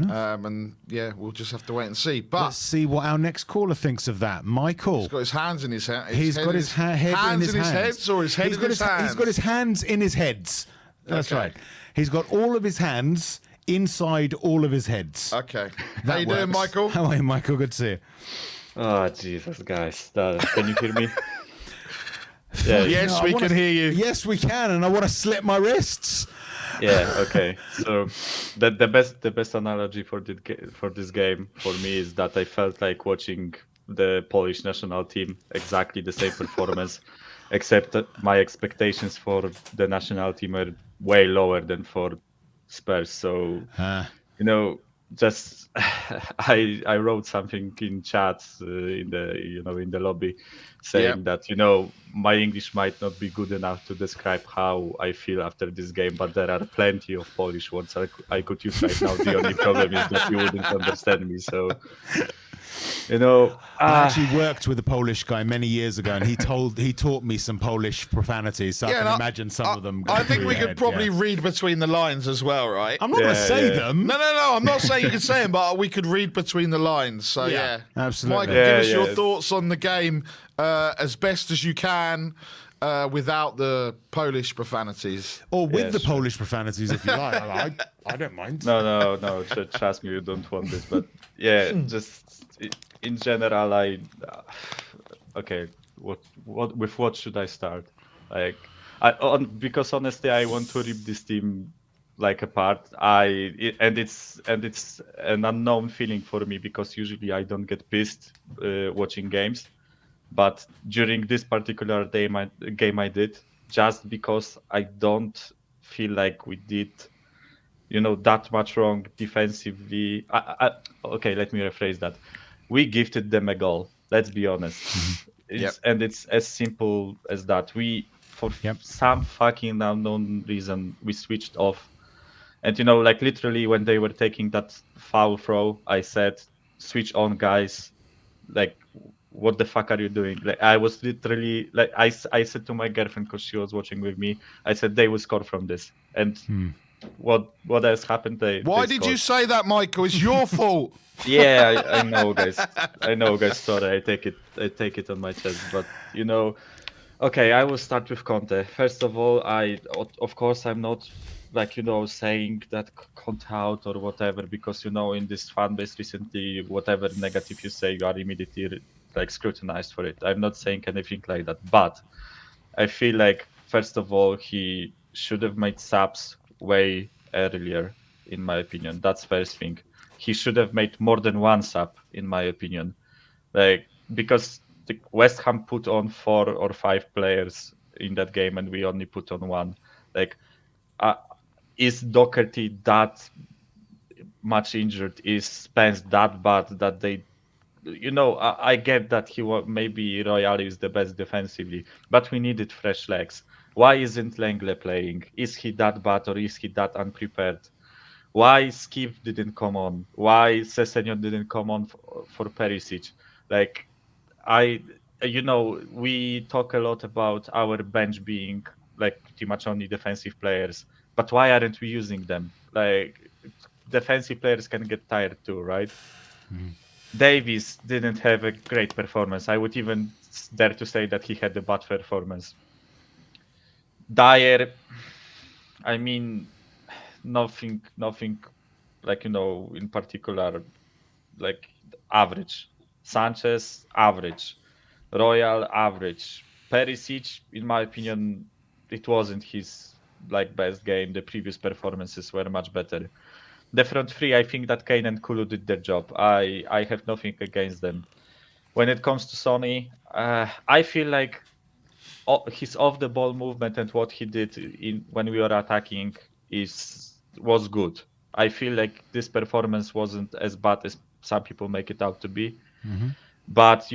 enough. And yeah, we'll just have to wait and see. But let's see what our next caller thinks of that. Michael. He's got his hands in his head. He's got his head in his hands. Heads or his head in his hands? He's got his hands in his heads. That's Okay. right. He's got all of his hands inside all of his heads. Okay. How you doing, Michael? How are you, Michael? Good to see you. Oh, Jesus, guys. Can you hear me? Yes, we can hear you. Yes, we can, and I want to slit my wrists. Yeah, okay. So the best analogy for this game for me is that I felt like watching the Polish national team, exactly the same performance, except that my expectations for the national team are way lower than for Spurs. So just I wrote something in chat in the lobby saying that my English might not be good enough to describe how I feel after this game, but there are plenty of Polish words I could use right now. The only problem is that you wouldn't understand me. So I actually worked with a Polish guy many years ago, and he taught me some Polish profanities, so I can imagine some of them. I think we could probably read between the lines as well, right? I'm not going to say them. No. I'm not saying you can say them, but we could read between the lines. So yeah, absolutely. Michael, give us your thoughts on the game as best as you can. Without the Polish profanities. Or with the Polish profanities, if you like. I don't mind. No. Trust me, you don't want this. But yeah, just in general, okay. With what should I start? Because honestly, I want to rip this team apart. It's an unknown feeling for me because usually I don't get pissed watching games. But during this particular game I did, just because I don't feel like we did, that much wrong defensively. Okay, let me rephrase that. We gifted them a goal. Let's be honest. And it's as simple as that. For some fucking unknown reason, we switched off. And, literally when they were taking that foul throw, I said, switch on, guys. What the fuck are you doing? I was literally I said to my girlfriend because she was watching with me. I said they will score from this. And what has happened? Why did you say that, Michael? It's your fault. Yeah, I know, guys. Sorry, I take it on my chest. But okay, I will start with Conte. First of all, of course I'm not saying that Conte out or whatever, because in this fan base recently, whatever negative you say, you are immediately scrutinized for it. I'm not saying anything like that, but I feel like first of all he should have made subs way earlier, in my opinion. That's first thing. He should have made more than one sub, in my opinion, because the West Ham put on 4 or 5 players in that game and we only put on one. Is Doherty that much injured? Is Spence that bad that they I get that maybe Royale is the best defensively, but we needed fresh legs. Why isn't Langley playing? Is he that bad or is he that unprepared? Why Skiv didn't come on? Why Sessegnon didn't come on for Perisic? We talk a lot about our bench being pretty much only defensive players, but why aren't we using them? Defensive players can get tired too, right? Davies didn't have a great performance. I would even dare to say that he had a bad performance. Dyer, I mean, nothing in particular, average. Sanchez, average. Royal, average. Perisic, in my opinion, it wasn't his best game. The previous performances were much better. The front three, I think that Kane and Kulu did their job. I have nothing against them. When it comes to Sonny, I feel like his off-the-ball movement and what he did when we were attacking was good. I feel like this performance wasn't as bad as some people make it out to be. But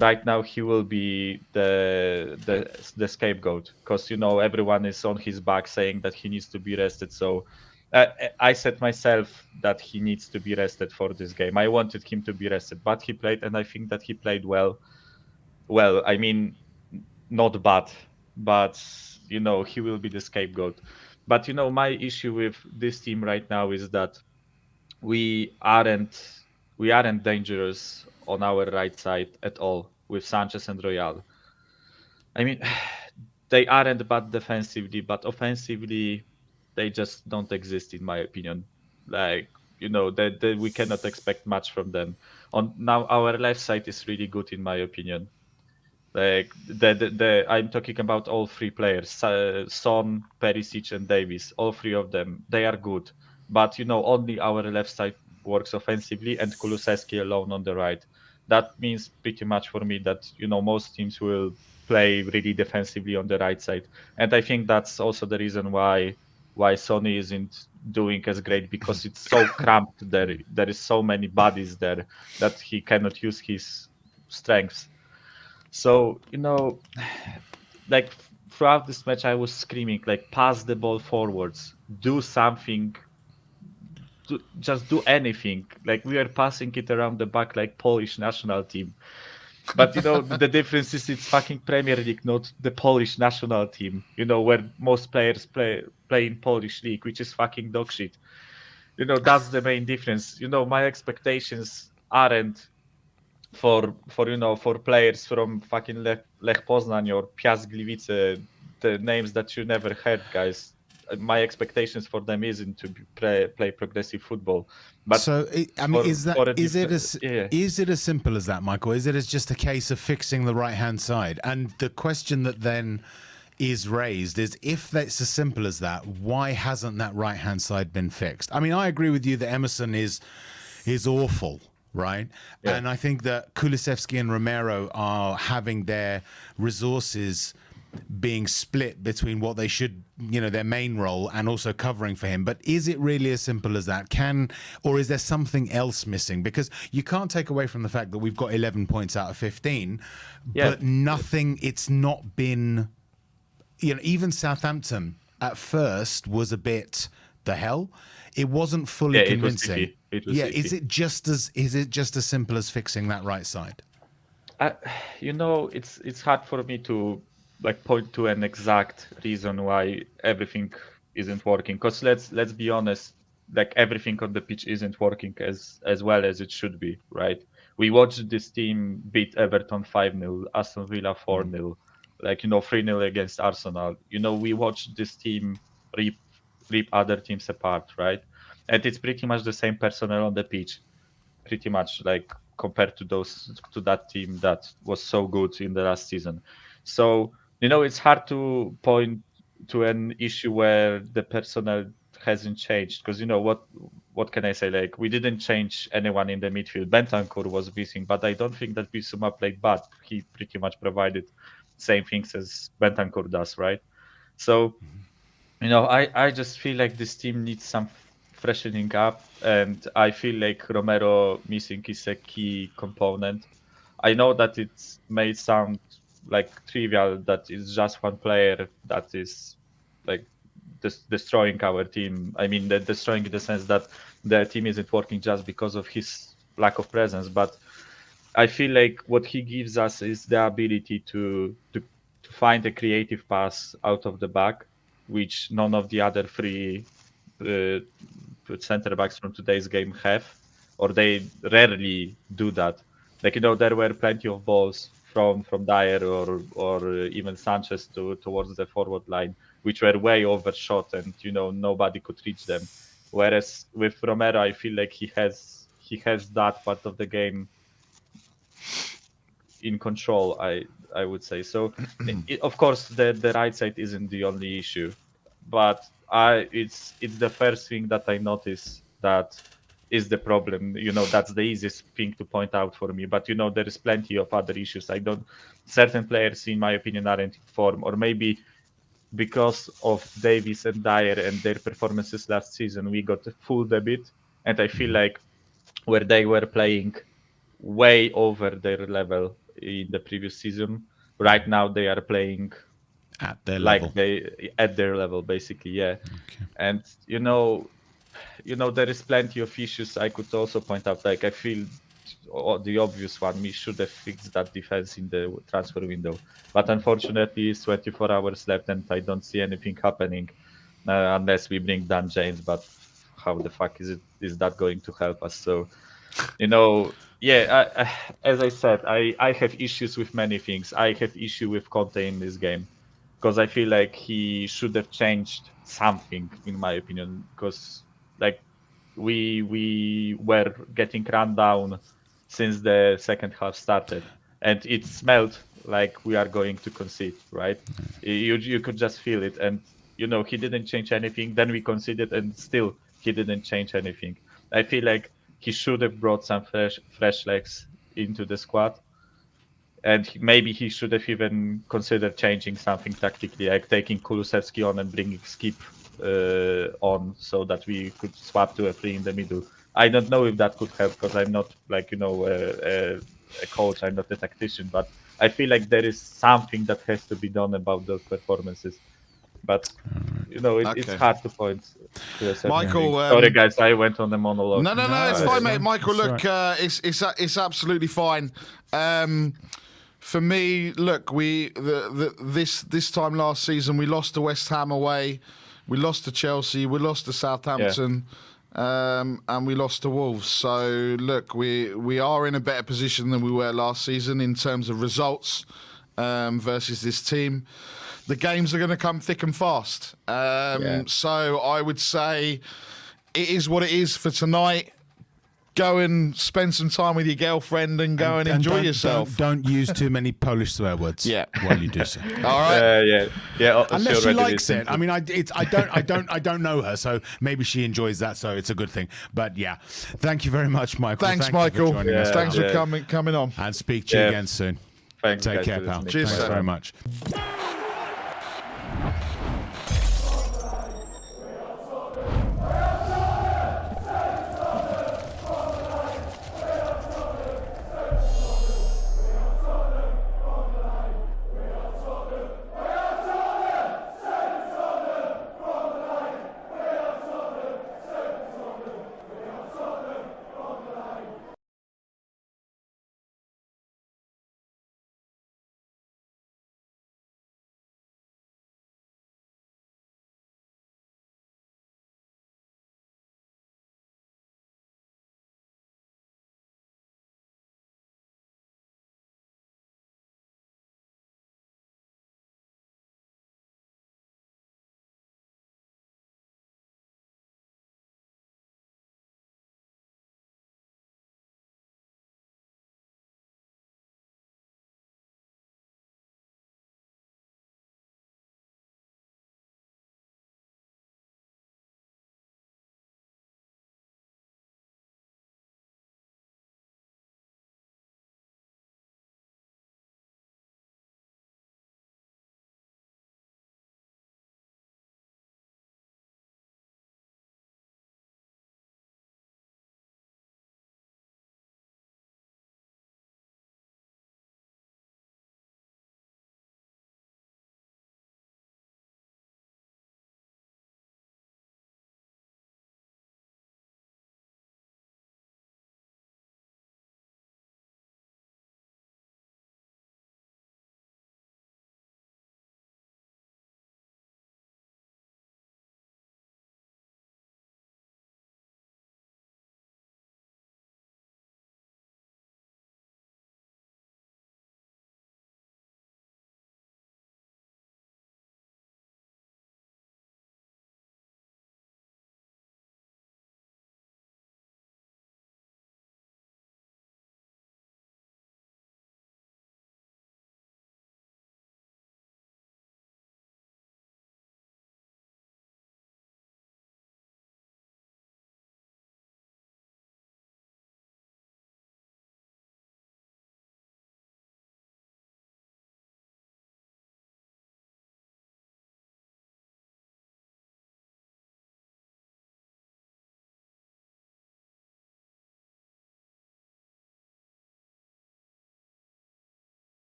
right now he will be the scapegoat because everyone is on his back saying that he needs to be rested. So I said myself that he needs to be rested for this game. I wanted him to be rested, but he played, and I think that he played well. Well, I mean, not bad, but he will be the scapegoat. But my issue with this team right now is that we aren't dangerous on our right side at all with Sanchez and Royal. I mean, they aren't bad defensively, but offensively, they just don't exist in my opinion. Like, we cannot expect much from them. On now, our left side is really good in my opinion. Like I'm talking about all three players: Son, Perisic, and Davis. All three of them, they are good. But only our left side works offensively, and Kulusevski alone on the right. That means pretty much for me that most teams will play really defensively on the right side, and I think that's also the reason why Sony isn't doing as great, because it's so cramped there. There is so many bodies there that he cannot use his strengths. So, like throughout this match, I was screaming, like, pass the ball forwards, do something, just do anything. Like, we were passing it around the back like Polish national team. But, the difference is it's fucking Premier League, not the Polish national team, where most players play in Polish league, which is fucking dog shit. That's the main difference. My expectations aren't for players from fucking Lech Poznań or Piast Gliwice, the names that you never heard, guys. My expectations for them isn't to play progressive football. But so, I mean, yeah. is it as simple as that, Michael? Is it as just a case of fixing the right hand side? And the question that then is raised is, if that's as simple as that, why hasn't that right hand side been fixed? I mean, I agree with you that Emerson is awful. Right. Yeah. And I think that Kulusevski and Romero are having their resources being split between what they should, their main role, and also covering for him. But is it really as simple as that? Or is there something else missing? Because you can't take away from the fact that we've got 11 points out of 15, but nothing, it's not been, even Southampton at first was a bit, the hell? It wasn't fully convincing. Is it just as simple as fixing that right side? It's hard for me to point to an exact reason why everything isn't working. Because let's be honest, like, everything on the pitch isn't working as well as it should be, right? We watched this team beat Everton 5-0, Aston Villa 4-0, 3-0 against Arsenal. We watched this team rip other teams apart, right? And it's pretty much the same personnel on the pitch, pretty much, like, compared to that team that was so good in the last season. So it's hard to point to an issue where the personnel hasn't changed, because what can I say? Like, we didn't change anyone in the midfield. Bentancur was missing, but I don't think that Bissouma played bad. He pretty much provided same things as Bentancur does, right? So I just feel like this team needs some freshening up, and I feel like Romero missing is a key component. I know that it may sound like trivial that it's just one player that is like destroying our team. I mean, destroying in the sense that the team isn't working just because of his lack of presence, but I feel like what he gives us is the ability to find a creative pass out of the back, which none of the other three uh, center backs from today's game have, or they rarely do that. Like, there were plenty of balls from Dyer or even Sanchez towards the forward line, which were way overshot, and nobody could reach them. Whereas with Romero, I feel like he has that part of the game in control. I would say so. Of course, the right side isn't the only issue, but it's the first thing that I notice that is the problem. That's the easiest thing to point out for me. But there is plenty of other issues. Certain players, in my opinion, aren't in form, or maybe because of Davis and Dyer and their performances last season, we got fooled a bit. And I feel like where they were playing way over their level in the previous season, right now they are playing At their like level. at their level, basically. Yeah. Okay. And there is plenty of issues I could also point out. Like, I feel the obvious one, we should have fixed that defense in the transfer window, but unfortunately it's 24 hours left and I don't see anything happening unless we bring Dan James. But how the fuck is that going to help us? So, you know, yeah, as I said, I have issues with many things. I have issue with Conte in this game because I feel like he should have changed something, in my opinion. Because like we were getting run down since the second half started, and it smelled like we are going to concede. Right? You could just feel it, and you know he didn't change anything. Then we conceded, and still he didn't change anything. I feel like he should have brought some fresh legs into the squad, and maybe he should have even considered changing something tactically, like taking Kulusevski on and bringing Skip on, so that we could swap to a three in the middle. I don't know if that could help because I'm not like a coach. I'm not a tactician, but I feel like there is something that has to be done about those performances. But you know, it's Okay. hard to point to a certain Michael, thing. Sorry, guys, I went on a monologue. No, it's No, fine, it's mate. fine. Michael, It's look, it's absolutely fine. For me, look, this time last season we lost to West Ham away, we lost to Chelsea, we lost to Southampton, and we lost to Wolves. So look, we are in a better position than we were last season in terms of results versus this team. The games are going to come thick and fast. So I would say it is what it is for tonight. Go and spend some time with your girlfriend and go and enjoy yourself. Don't use too many Polish swear words. Yeah. While you do so. All right. Yeah. Unless she likes it. I mean, I don't know her, so maybe she enjoys that, so it's a good thing. But yeah, thank you very much, Michael. Thanks, Thank you Michael. for joining us. Thanks for coming on. And speak to you again soon. Thanks, Take guys, care, for pal. listening. Cheers, Thanks sir. very much.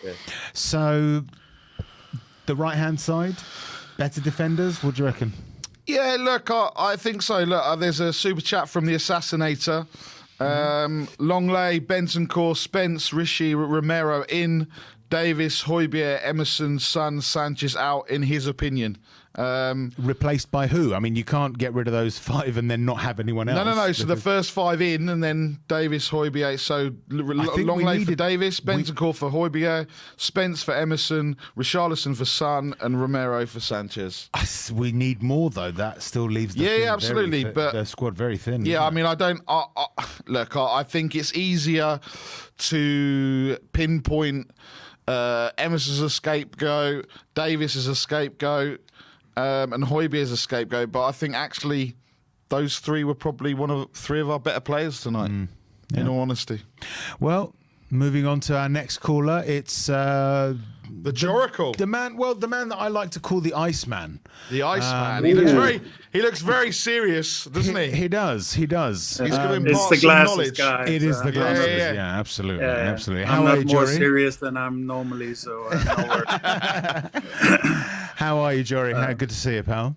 Yeah. So the right-hand side, better defenders. What do you reckon? Yeah, look, I think so. Look, there's a super chat from the Assassinator. Longley, Bentancur, Spence, Rishi, Romero in, Davis, Højbjerg, Emerson, Son, Sanchez out, in his opinion. Replaced by who? I mean, you can't get rid of those 5 and then not have anyone else. No. So the first 5 in, and then Davis, Højbjerg. So Longley for Davis, Bentancur for Højbjerg, Spence for Emerson, Richarlison for Son, and Romero for Sanchez. We need more though. That still leaves absolutely, but the squad very thin. Yeah, I mean, I don't. Look, I think it's easier to pinpoint Emerson as a scapegoat, Davis as a scapegoat, and Højbjerg as a scapegoat. But I think actually those 3 were probably 3 of our better players tonight, in all honesty. Well, moving on to our next caller, it's the Joracle. The man that I like to call the Iceman. The Iceman. He looks very serious, doesn't he? He does. He's going to impart it's the some glasses, knowledge. Guys. It is the glasses. Yeah. Absolutely. Yeah. Absolutely. I'm How not are you, more Jory? serious than I'm normally, so no worries. How are you, Jory? Good to see you, pal.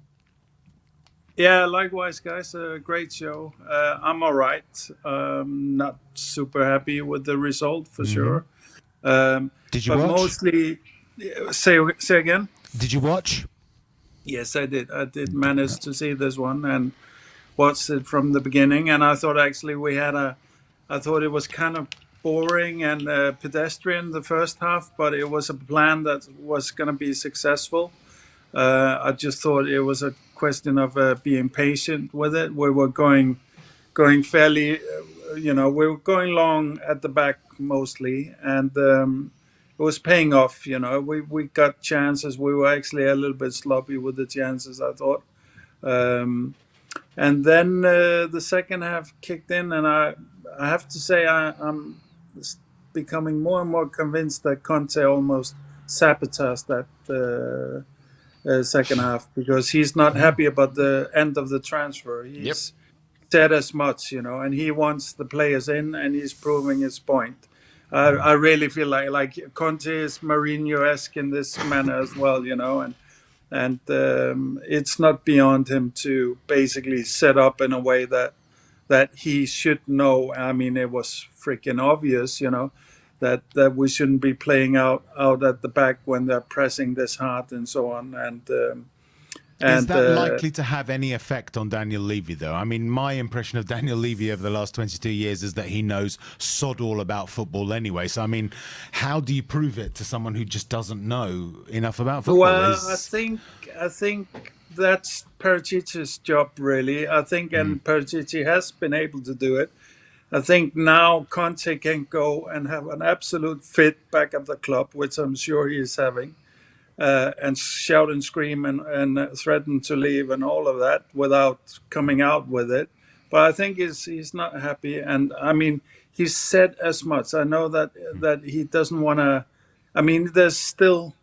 Yeah, likewise, guys. Great show. I'm all right. Not super happy with the result, for sure. Did you but watch? Mostly, say again? Did you watch? Yes, I did. I did manage to see this one and watched it from the beginning. And I thought actually I thought it was kind of boring and pedestrian the first half, but it was a plan that was going to be successful. I just thought it was a question of being patient with it. We were going fairly, we were going long at the back mostly, and it was paying off. We got chances. We were actually a little bit sloppy with the chances, I thought. And then the second half kicked in, and I have to say I'm becoming more and more convinced that Conte almost sabotaged that second half, because he's not happy about the end of the transfer. He's said as much, and he wants the players in, and he's proving his point. I really feel like Conte is Mourinho-esque in this manner as well, and it's not beyond him to basically set up in a way that he should know. I mean, it was freaking obvious, that we shouldn't be playing out at the back when they're pressing this hard and so on. And is that likely to have any effect on Daniel Levy, though? I mean, my impression of Daniel Levy over the last 22 years is that he knows sod all about football anyway. So, I mean, how do you prove it to someone who just doesn't know enough about football? Well, I think that's Perisic's job, really. I think, and Perisic has been able to do it. I think now Conte can go and have an absolute fit back at the club, which I'm sure he is having. And shout and scream and threaten to leave and all of that without coming out with it. But I think he's not happy. And I mean, he's said as much. I know that he doesn't want to. I mean, there's still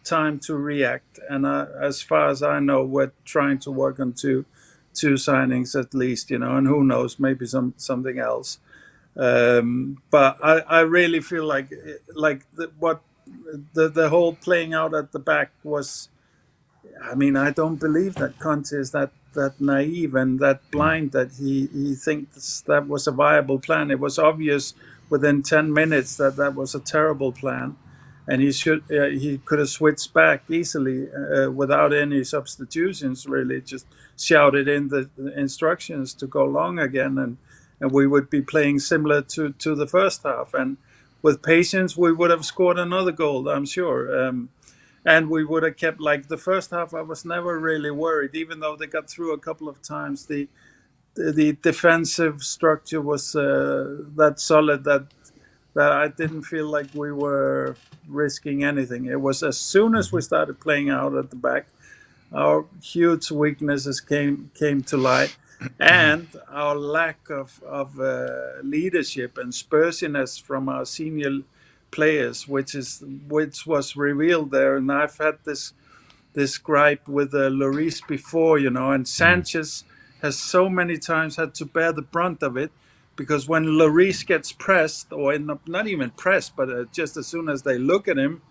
time to react. And as far as I know, we're trying to work on two signings at least, and who knows, maybe something else. But I really feel like the whole playing out at the back was, I mean, I don't believe that Conte is that naive and that blind that he thinks that was a viable plan. It was obvious within 10 minutes that was a terrible plan, and he could have switched back easily without any substitutions, really, just shouted in the instructions to go long again, and we would be playing similar to the first half. And with patience, we would have scored another goal, I'm sure. And we would have kept, like the first half, I was never really worried, even though they got through a couple of times. The defensive structure was that solid that I didn't feel like we were risking anything. It was as soon as we started playing out at the back, our huge weaknesses came to light. And our lack of leadership and spursiness from our senior players, which was revealed there. And I've had this gripe with Lloris before, and Sanchez has so many times had to bear the brunt of it because when Lloris gets pressed, or not even pressed, but just as soon as they look at him,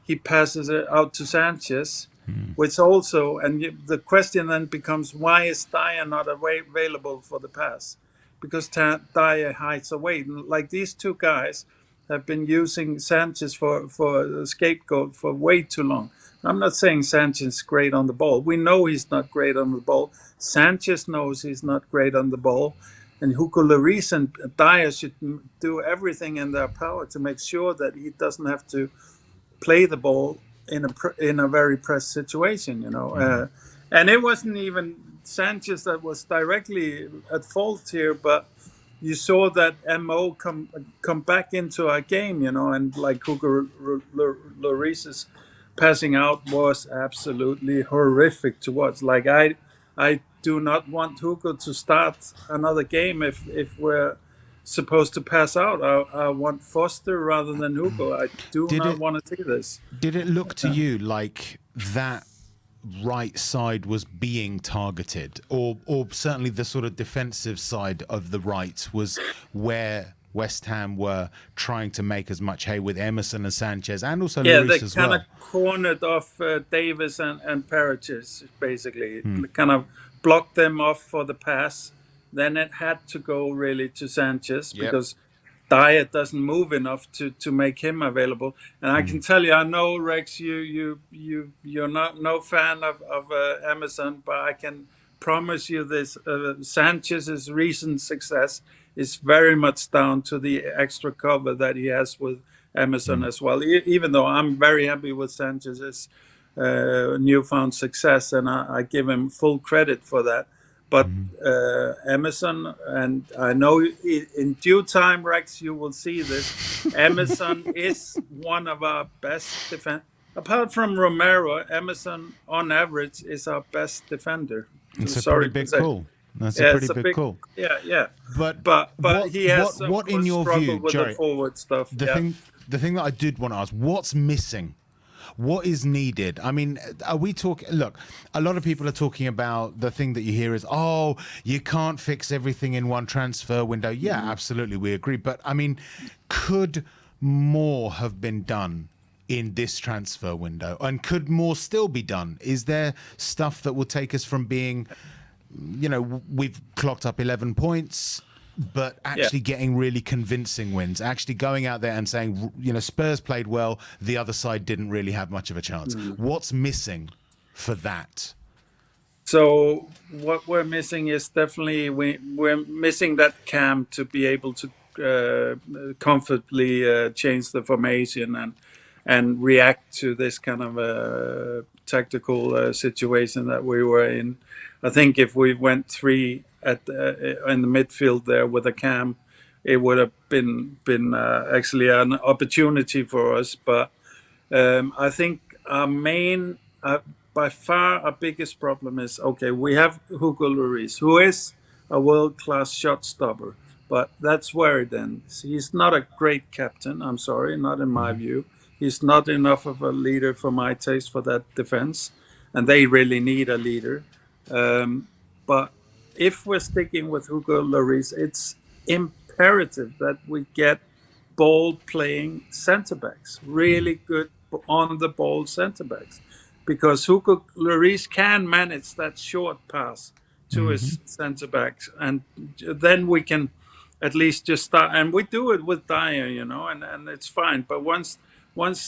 he passes it out to Sanchez, which also, and the question then becomes, why is Dyer not available for the pass? Because Dyer hides away. Like these two guys have been using Sanchez for a scapegoat for way too long. I'm not saying Sanchez is great on the ball. We know he's not great on the ball. Sanchez knows he's not great on the ball. And Hugo Lloris and Dyer should do everything in their power to make sure that he doesn't have to play the ball in a very pressed situation, and it wasn't even Sanchez that was directly at fault here, but you saw that Mo come back into our game, and like Hugo Lloris's passing out was absolutely horrific to watch. Like I do not want Hugo to start another game if we're supposed to pass out. I want Foster rather than Hugo. I do not want to see this. Did it look to you like that right side was being targeted, or certainly the sort of defensive side of the right was where West Ham were trying to make as much hay with Emerson and Sanchez and also Lloris as well? They kind of cornered off Davis and Perichis, basically. Kind of blocked them off for the pass. Then it had to go really to Sanchez because Dyer doesn't move enough to make him available. And I can tell you, I know, Rex, you're not no fan of Emerson, but I can promise you this: Sanchez's recent success is very much down to the extra cover that he has with Emerson as well. Even though I'm very happy with Sanchez's newfound success, and I give him full credit for that. But Emerson, and I know in due time, Rex, you will see this. Emerson is one of our best defenders. Apart from Romero, Emerson, on average, is our best defender. It's a pretty big call. That's a pretty big call. Yeah. But he has what in your view, with Jerry, the forward stuff. The thing that I did want to ask, what's missing? What is needed? I mean, are we talking? Look, a lot of people are talking about the thing that you hear is, oh, you can't fix everything in one transfer window. Yeah, absolutely, we agree. But I mean, could more have been done in this transfer window? And could more still be done? Is there stuff that will take us from being, we've clocked up 11 points, but actually getting really convincing wins, actually going out there and saying, Spurs played well, the other side didn't really have much of a chance. What's missing for that? So what we're missing is definitely we're missing that cam to be able to comfortably change the formation and react to this kind of a tactical situation that we were in. I think if we went three in the midfield there with a cam, it would have been actually an opportunity for us. But I think our main, by far, our biggest problem is, we have Hugo Lloris, who is a world-class shot stopper, but that's where it ends. He's not a great captain, I'm sorry, not in my view. He's not enough of a leader for my taste for that defense, and they really need a leader. But if we're sticking with Hugo Lloris, it's imperative that we get ball-playing centre-backs, really good on-the-ball centre-backs, because Hugo Lloris can manage that short pass to his centre-backs, and then we can at least just start. And we do it with Dyer, and it's fine. But once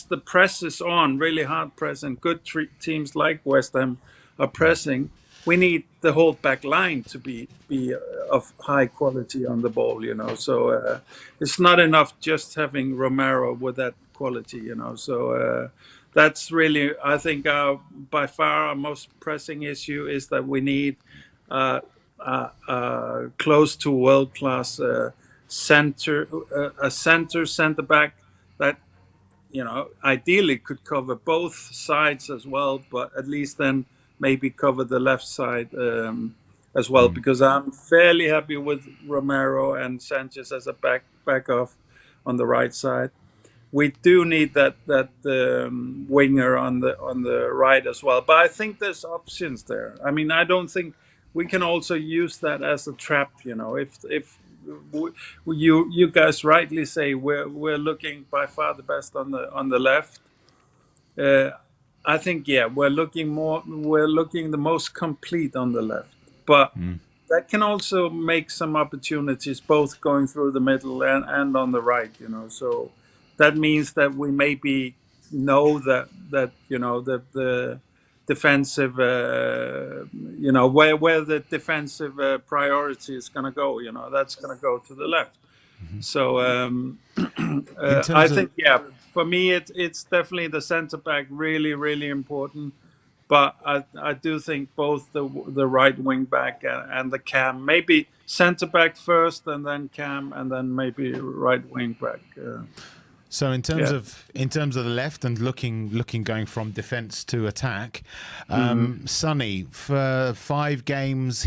the press is on, really hard press, and good teams like West Ham are pressing, we need the whole back line to be of high quality on the ball, So it's not enough just having Romero with that quality, So that's really, I think, by far our most pressing issue is that we need close to world-class centre back that ideally could cover both sides as well, but at least then maybe cover the left side as well, because I'm fairly happy with Romero and Sanchez as a back off on the right side. We do need that winger on the right as well, but I think there's options there. I mean, I don't think we can also use that as a trap. If you guys rightly say we're looking by far the best on the left. I think we're looking the most complete on the left, but that can also make some opportunities both going through the middle and on the right. So that means that we maybe know that the defensive, where the defensive priority is going to go. That's going to go to the left. So In I terms of think, for me, it's definitely the centre back, really, really important. But I do think both the right wing back and the cam, maybe centre back first and then cam and then maybe right wing back. So in terms of the left and looking going from defence to attack, Sonny, for 5 games,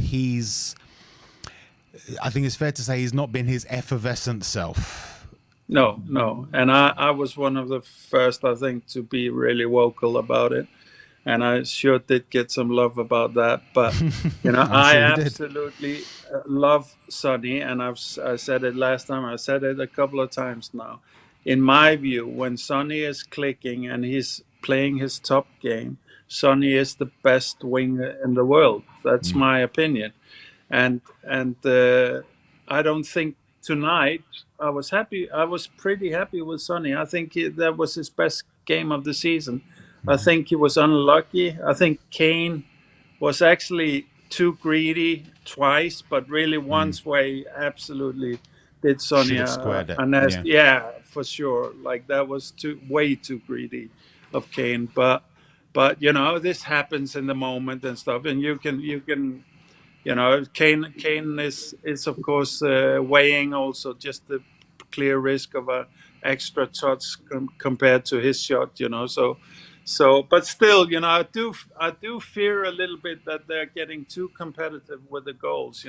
I think it's fair to say he's not been his effervescent self. No, and I was one of the first, I think, to be really vocal about it, and I sure did get some love about that. But I sure absolutely love Sonny, and I said it last time. I said it a couple of times now. In my view, when Sonny is clicking and he's playing his top game, Sonny is the best winger in the world. That's my opinion. And I don't think tonight I was happy. I was pretty happy with Sonny. I think that was his best game of the season. I think he was unlucky. I think Kane was actually too greedy twice, but really once where he absolutely did Sonny Should have squared it. a nasty. For sure. Like that was way too greedy of Kane. But this happens in the moment and stuff, and you can. Kane is of course weighing also just the clear risk of a extra touch compared to his shot. So but still, I do fear a little bit that they're getting too competitive with the goals.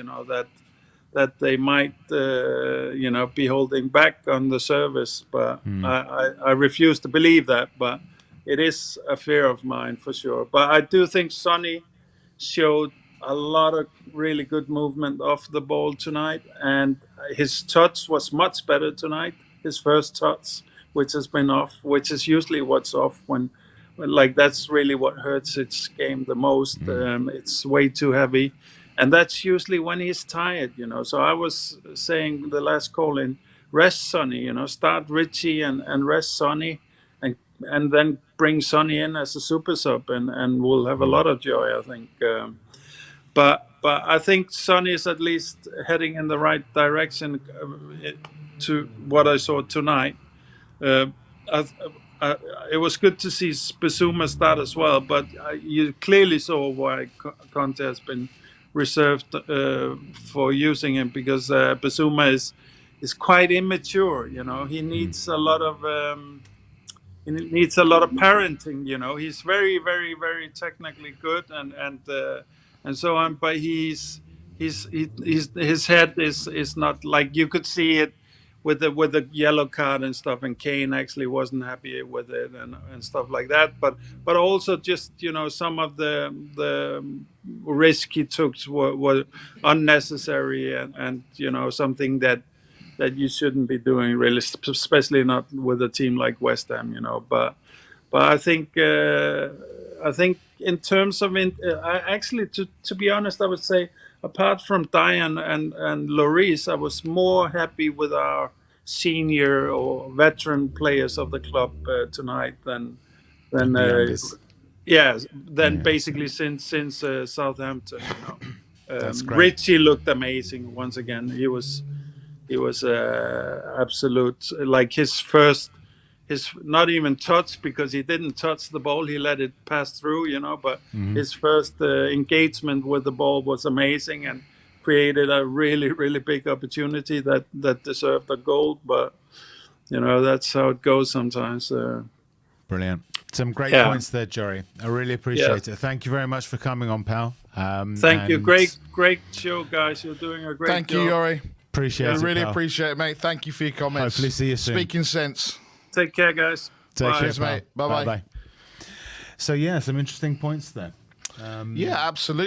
That they might be holding back on the service, but I refuse to believe that. But it is a fear of mine for sure. But I do think Sonny showed a lot of really good movement off the ball tonight, and his touch was much better tonight. His first touch, which has been off, which is usually what's off when like that's really what hurts its game the most. It's way too heavy, and that's usually when he's tired. So I was saying the last call in, rest Sonny. Start Richie and rest Sonny, and then bring Sonny in as a super sub, and we'll have a lot of joy, I think. But I think Sonny is at least heading in the right direction to what I saw tonight. It was good to see Bissouma start as well, but you clearly saw why Conte has been reserved for using him, because Bissouma is quite immature. He needs a lot of parenting. He's very, very, very technically good and so on, but his head is not, like you could see it with the yellow card and stuff, and Kane actually wasn't happy with it and stuff like that. But also just some of the risk he took were unnecessary and something that you shouldn't be doing really, especially not with a team like West Ham. But I think in terms of actually, to be honest, I would say apart from Diane and Lloris, I was more happy with our senior or veteran players of the club tonight than basically since Southampton. That's great. Richie looked amazing once again. He was absolute, like his not even touch, because he didn't touch the ball, he let it pass through, but his first engagement with the ball was amazing and created a really, really big opportunity that deserved a goal. But that's how it goes sometimes. Brilliant. Some great points there, Jory. I really appreciate it. Thank you very much for coming on, pal. Thank you. Great show, guys. You're doing a great job. Thank you, Jory. Appreciate it, really pal. appreciate it, mate. Thank you for your comments. Hopefully see you soon. Speaking sense. Take care, guys. Take care, Cheers, pal. mate. Bye-bye. Bye-bye. So, some interesting points there. Yeah, absolutely.